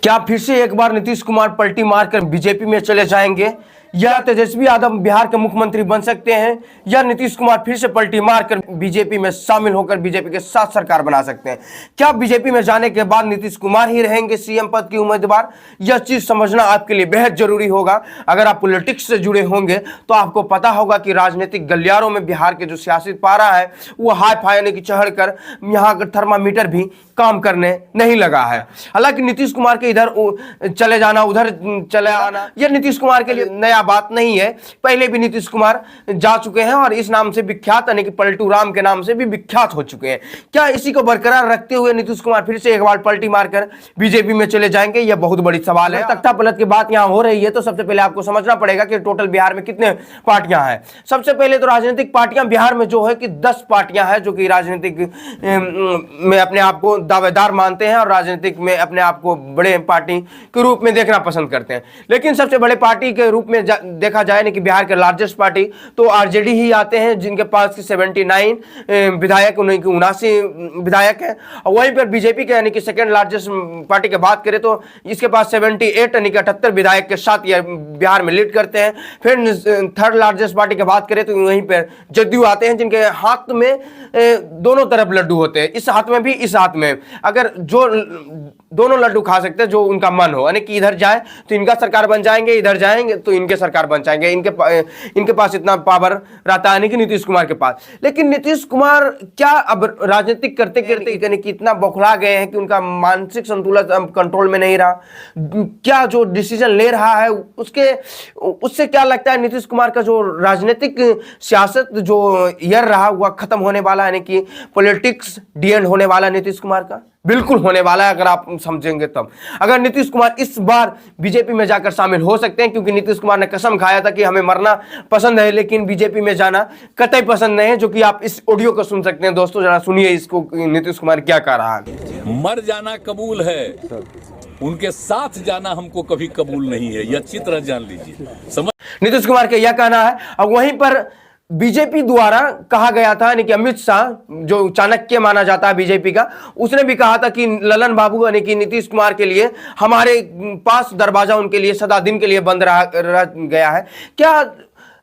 क्या फिर से एक बार नीतीश कुमार पलटी मारकर बीजेपी में चले जाएंगे या तेजस्वी यादव बिहार के मुख्यमंत्री बन सकते हैं या नीतीश कुमार फिर से पलटी मारकर बीजेपी में शामिल होकर बीजेपी के साथ सरकार बना सकते हैं? क्या बीजेपी में जाने के बाद नीतीश कुमार ही रहेंगे सीएम पद के उम्मीदवार? यह चीज समझना आपके लिए बेहद जरूरी होगा। अगर आप पॉलिटिक्स से जुड़े होंगे तो आपको पता होगा कि राजनीतिक गलियारों में बिहार के जो सियासी पारा है वो हाई फाई यानी कि चढ़ कर यहाँ का थर्मामीटर भी काम करने नहीं लगा है। हालांकि नीतीश कुमार के इधर चले जाना उधर चले आना यह नीतीश कुमार के लिए नया बात नहीं है। पहले भी नीतीश कुमार जा चुके हैं और इस नाम से विख्यात यानी कि पलटू राम के नाम से भी विख्यात हो चुके हैं। क्या इसी को बरकरार रखते हुए नीतीश कुमार फिर से एक बार पलटी मारकर बीजेपी में चले जाएंगे? यह बहुत बड़ी सवाल है। तख्ता पलट की बात यहां हो रही है तो सबसे पहले आपको समझना पड़ेगा कि टोटल बिहार में कितने पार्टियां हैं। सबसे पहले तो राजनीतिक पार्टियां बिहार में जो है कि 10 पार्टियां हैं जो कि राजनीतिक में अपने आप को दावेदार मानते हैं और राजनीतिक में अपने आप को बड़े पार्टी के रूप में देखना पसंद करते हैं। लेकिन सबसे बड़े पार्टी के रूप में देखा जाए ना कि बिहार के लार्जेस्ट पार्टी तो आरजेडी ही आते हैं, जिनके पास 79 विधायक, उन्हीं की 79 विधायक है। और वहीं पर बीजेपी के यानी कि सेकेंड लार्जेस्ट पार्टी की बात करें तो इसके पास 78 यानी कि 78 विधायक के साथ यह बिहार में लीड करते हैं। फिर थर्ड लार्जेस्ट पार्टी की बात करें तो वहीं पर जदयू आते हैं, जिनके हाथ में दोनों तरफ लड्डू होते हैं, इस हाथ में भी इस हाथ में। अगर जो दोनों लड्डू खा सकते हैं जो उनका मन हो, यानी कि इधर जाए तो इनका सरकार बन जाएंगे, इधर जाएंगे तो इनके सरकार बन जाएंगे। इनके पास इतना पावर रहता है नहीं कि नीतीश कुमार के पास। लेकिन नीतीश कुमार क्या अब राजनीतिक करते करते यानी कि इतना बौखला गए हैं कि उनका मानसिक संतुलन कंट्रोल में नहीं रहा। क्या जो डिसीजन ले रहा है उससे क्या लगता है नीतीश कुमार का जो राजनीतिक सियासत जो ईयर रहा वह खत्म होने वाला, यानी कि पॉलिटिक्स डी एंड होने वाला नीतीश कुमार का? बिल्कुल होने वाला है, अगर आप समझेंगे तब। अगर नीतीश कुमार इस बार बीजेपी में जाकर शामिल हो सकते हैं, क्योंकि नीतीश कुमार ने कसम खाया था कि हमें मरना पसंद है लेकिन बीजेपी में जाना कतई पसंद नहीं है, जो कि आप इस ऑडियो को सुन सकते हैं। दोस्तों जरा सुनिए इसको, नीतीश कुमार क्या कह रहा है। मर जाना कबूल है, उनके साथ जाना हमको कभी कबूल नहीं है, यह अच्छी तरह जान लीजिए। समझ नीतीश कुमार का यह कहना है। और वहीं पर बीजेपी द्वारा कहा गया था, यानी कि अमित शाह जो चाणक्य माना जाता है बीजेपी का, उसने भी कहा था कि ललन बाबू यानी कि नीतीश कुमार के लिए हमारे पास दरवाजा उनके लिए सदा दिन के लिए बंद रह गया है। क्या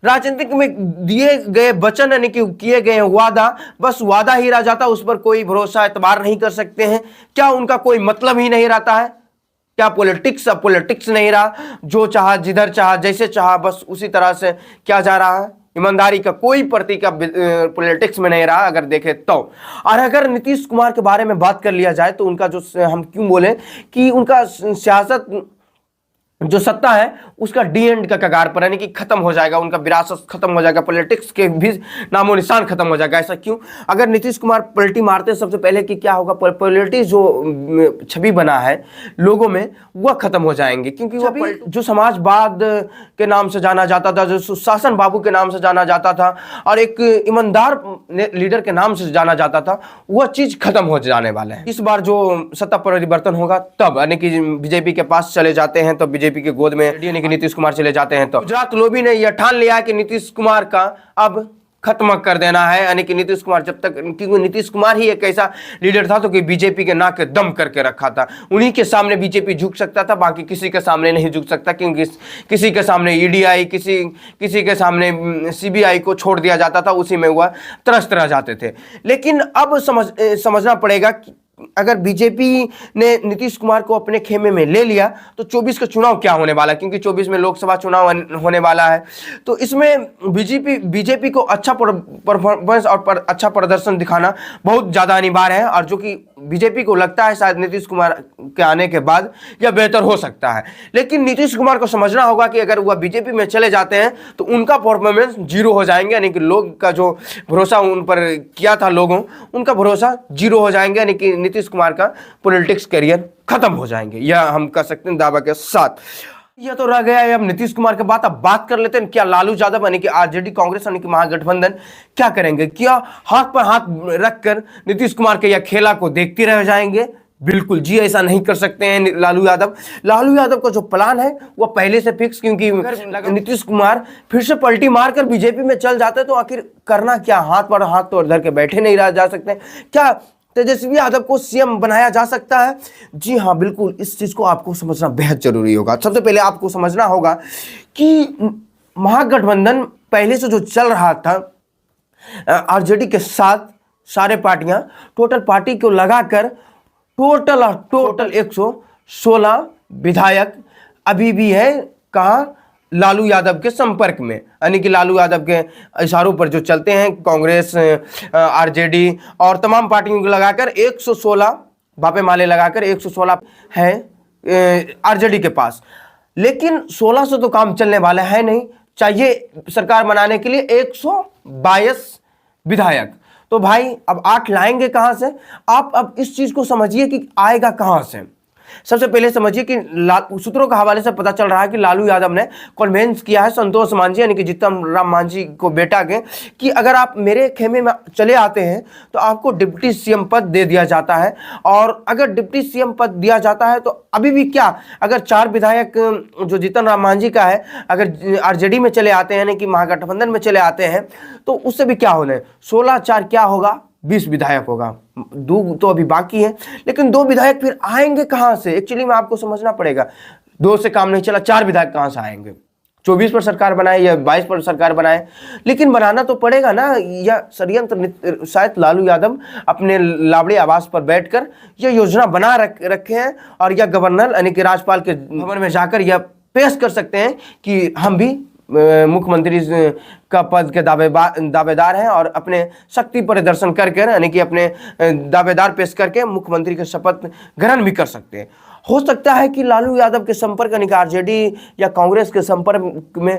राजनीतिक में दिए गए वचन यानी कि किए गए वादा बस वादा ही रह जाता, उस पर कोई भरोसा एतबार नहीं कर सकते हैं? क्या उनका कोई मतलब ही नहीं रहता है? क्या पॉलिटिक्स अब पॉलिटिक्स नहीं रहा, जो चाहा जिधर चाहा जैसे चाहा बस उसी तरह से क्या जा रहा है? ईमानदारी का कोई प्रतीक अब पॉलिटिक्स में नहीं रहा अगर देखें तो। और अगर नीतीश कुमार के बारे में बात कर लिया जाए तो उनका जो हम क्यों बोले कि उनका सियासत जो सत्ता है उसका डी एंड का कगार पर, यानी कि खत्म हो जाएगा, उनका विरासत खत्म हो जाएगा, पॉलिटिक्स के भी नामो निशान खत्म हो जाएगा। ऐसा क्यों? अगर नीतीश कुमार पलटी मारते हैं सबसे पहले कि क्या होगा, पॉलिटिक्स जो छवि बना है लोगों में वह खत्म हो जाएंगे, क्योंकि वह जो समाजवाद के नाम से जाना जाता था, जो सुशासन बाबू के नाम से जाना जाता था और एक ईमानदार लीडर के नाम से जाना जाता था, वह चीज खत्म हो जाने वाला है। इस बार जो सत्ता परिवर्तन होगा तब, यानी कि बीजेपी के पास चले जाते हैं तो बीजेपी के गोद में यानी कि नीतीश कुमार चले जाते हैं तो गुजरात लोबी ने यह ठान लिया कि नीतीश कुमार का अब खत्म कर देना है, यानी कि नीतीश कुमार जब तक, क्योंकि नीतीश कुमार ही एक ऐसा लीडर था तो कि बीजेपी के नाक दम करके रखा था। उन्हीं के सामने बीजेपी झुक सकता था, बाकी किसी के सामने नहीं झुक सकता, क्योंकि किसी के सामने ईडी आई, किसी के सामने सीबीआई को छोड़ दिया जाता था, उसी में वह त्रस्त रह जाते थे। लेकिन अब समझना पड़ेगा कि अगर बीजेपी ने नीतीश कुमार को अपने खेमे में ले लिया तो 24 का चुनाव क्या होने वाला है, क्योंकि 24 में लोकसभा चुनाव होने वाला है। तो इसमें बीजेपी को अच्छा परफॉर्मेंस और अच्छा प्रदर्शन दिखाना बहुत ज़्यादा अनिवार्य है, और जो कि बीजेपी को लगता है शायद नीतीश कुमार के आने के बाद यह बेहतर हो सकता है। लेकिन नीतीश कुमार को समझना होगा कि अगर वह बीजेपी में चले जाते हैं तो उनका परफॉर्मेंस जीरो हो जाएंगे, यानी कि लोग का जो भरोसा उन पर किया था लोगों, उनका भरोसा जीरो हो जाएंगे, यानी कि नीतीश कुमार का पॉलिटिक्स करियर खत्म हो जाएंगे, यह हम कह सकते हैं दावा के साथ। यह तो रह गया है अब नीतीश कुमार के बाद। अब बात कर लेते हैं क्या लालू यादव यानी कि आरजेडी कांग्रेस यानी कि महागठबंधन क्या करेंगे? क्या हाथ पर हाथ रखकर नीतीश कुमार के यह खेला को देखते रह जाएंगे? बिल्कुल जी, ऐसा नहीं कर सकते हैं लालू यादव का जो प्लान है वह पहले से फिक्स, क्योंकि नीतीश कुमार फिर से पलटी मारकर बीजेपी में चल जाते तो आखिर करना क्या? हाथ पर हाथ तो धर के बैठे नहीं रह जा सकते। क्या तेजस्वी यादव को सीएम बनाया जा सकता है? जी हाँ, बिल्कुल। इस चीज को आपको समझना बेहद जरूरी होगा। सबसे पहले आपको समझना होगा कि महागठबंधन पहले से जो चल रहा था आरजेडी के साथ, सारे पार्टियां टोटल पार्टी को लगाकर टोटल 116 विधायक अभी भी है कहाँ, लालू यादव के संपर्क में, यानी कि लालू यादव के इशारों पर जो चलते हैं। कांग्रेस, आरजेडी और तमाम पार्टियों को लगाकर 116 बापे माले लगाकर 116 है आरजेडी के पास। लेकिन 16 से तो काम चलने वाला है नहीं, चाहिए सरकार बनाने के लिए 122 विधायक। तो भाई अब 8 लाएंगे कहां से? आप अब इस चीज को समझिए कि आएगा कहां से। सबसे पहले समझिए कि सूत्रों के हवाले से पता चल रहा है कि लालू यादव ने कन्वेंस किया है संतोष मांझी, यानी कि जीतन राम मांझी को, बेटा के, कि अगर आप मेरे खेमे में चले आते हैं तो आपको डिप्टी सीएम पद दे दिया जाता है। और अगर डिप्टी सीएम पद दिया जाता है तो अभी भी क्या, अगर 4 विधायक जो जीतन राम मांझी का है अगर आरजेडी में चले आते हैं, यानी कि महागठबंधन में चले आते हैं, तो उससे भी क्या होने, 16/4 क्या होगा, 20 विधायक होगा। 2 तो अभी बाकी है, लेकिन 2 विधायक फिर आएंगे कहां से? एक्चुअली में आपको समझना पड़ेगा, 2 से काम नहीं चला, 4 विधायक कहां से आएंगे? 24 पर सरकार बनाए या 22 पर सरकार बनाए, लेकिन बनाना तो पड़ेगा ना। या षड्यंत्र शायद लालू यादव अपने लावड़ी आवास पर बैठकर यह योजना बना रखे हैं और यह गवर्नर यानी कि राज्यपाल के भवन में जाकर यह पेश कर सकते हैं कि हम भी मुख्यमंत्री का पद के दावेदार हैं और अपने शक्ति प्रदर्शन करके, यानी कि अपने दावेदार पेश करके मुख्यमंत्री के शपथ ग्रहण भी कर सकते हैं। हो सकता है कि लालू यादव के संपर्क यानी कि आरजेडी या कांग्रेस के संपर्क में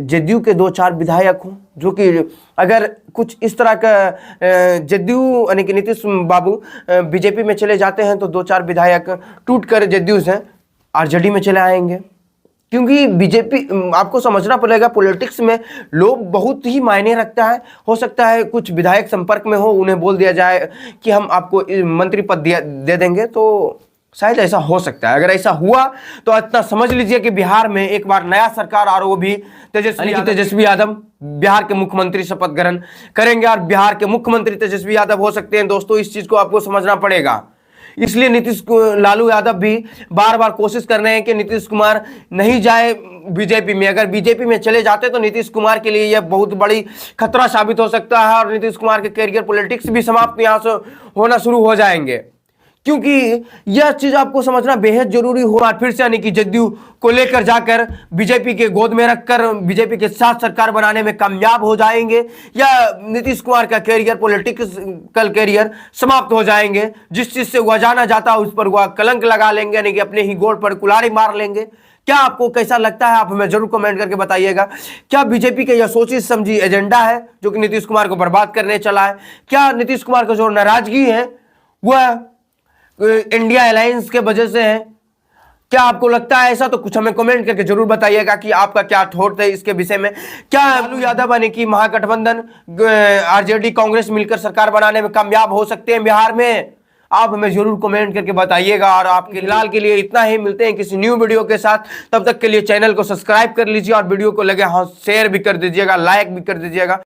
जदयू के 2-4 विधायक हों, जो कि अगर कुछ इस तरह का जदयू यानी कि नीतीश बाबू बीजेपी में चले जाते हैं तो 2-4 विधायक टूट कर जदयू से आरजेडी में चले आएंगे। क्योंकि बीजेपी, आपको समझना पड़ेगा, पॉलिटिक्स में लोग बहुत ही मायने रखता है। हो सकता है कुछ विधायक संपर्क में हो, उन्हें बोल दिया जाए कि हम आपको मंत्री पद दे देंगे, तो शायद ऐसा हो सकता है। अगर ऐसा हुआ तो इतना समझ लीजिए कि बिहार में एक बार नया सरकार और वो भी तेजस्वी यादव बिहार के मुख्यमंत्री शपथ ग्रहण करेंगे और बिहार के मुख्यमंत्री तेजस्वी यादव हो सकते हैं। दोस्तों, इस चीज को आपको समझना पड़ेगा। इसलिए लालू यादव भी बार बार कोशिश कर रहे हैं कि नीतीश कुमार नहीं जाए बीजेपी में। अगर बीजेपी में चले जाते तो नीतीश कुमार के लिए यह बहुत बड़ी खतरा साबित हो सकता है और नीतीश कुमार के कैरियर पॉलिटिक्स भी समाप्त यहां से होना शुरू हो जाएंगे। क्योंकि यह चीज आपको समझना बेहद जरूरी होगा। फिर से यानी कि जदयू को लेकर जाकर बीजेपी के गोद में रखकर बीजेपी के साथ सरकार बनाने में कामयाब हो जाएंगे, या नीतीश कुमार का कैरियर, पॉलिटिकल कैरियर समाप्त हो जाएंगे। जिस चीज से वह जाना जाता उस पर वह कलंक लगा लेंगे, यानी कि अपने ही गोड़ पर कुल्हाड़ी मार लेंगे। क्या आपको कैसा लगता है? आप हमें जरूर कमेंट करके बताइएगा। क्या बीजेपी का यह सोची समझी एजेंडा है जो कि नीतीश कुमार को बर्बाद करने चला है? क्या नीतीश कुमार का जो नाराजगी है वह इंडिया अलायंस के वजह से है? क्या आपको लगता है ऐसा? तो कुछ हमें कमेंट करके जरूर बताइएगा कि आपका क्या थॉट है इसके विषय में। क्या लालू यादव यानी कि महागठबंधन आरजेडी कांग्रेस मिलकर सरकार बनाने में कामयाब हो सकते हैं बिहार में? आप हमें जरूर कमेंट करके बताइएगा। और आपके फिलहाल के लिए इतना ही, मिलते हैं किसी न्यू वीडियो के साथ। तब तक के लिए चैनल को सब्सक्राइब कर लीजिए और वीडियो को लगे हाथ शेयर भी कर दीजिएगा, लाइक भी कर दीजिएगा।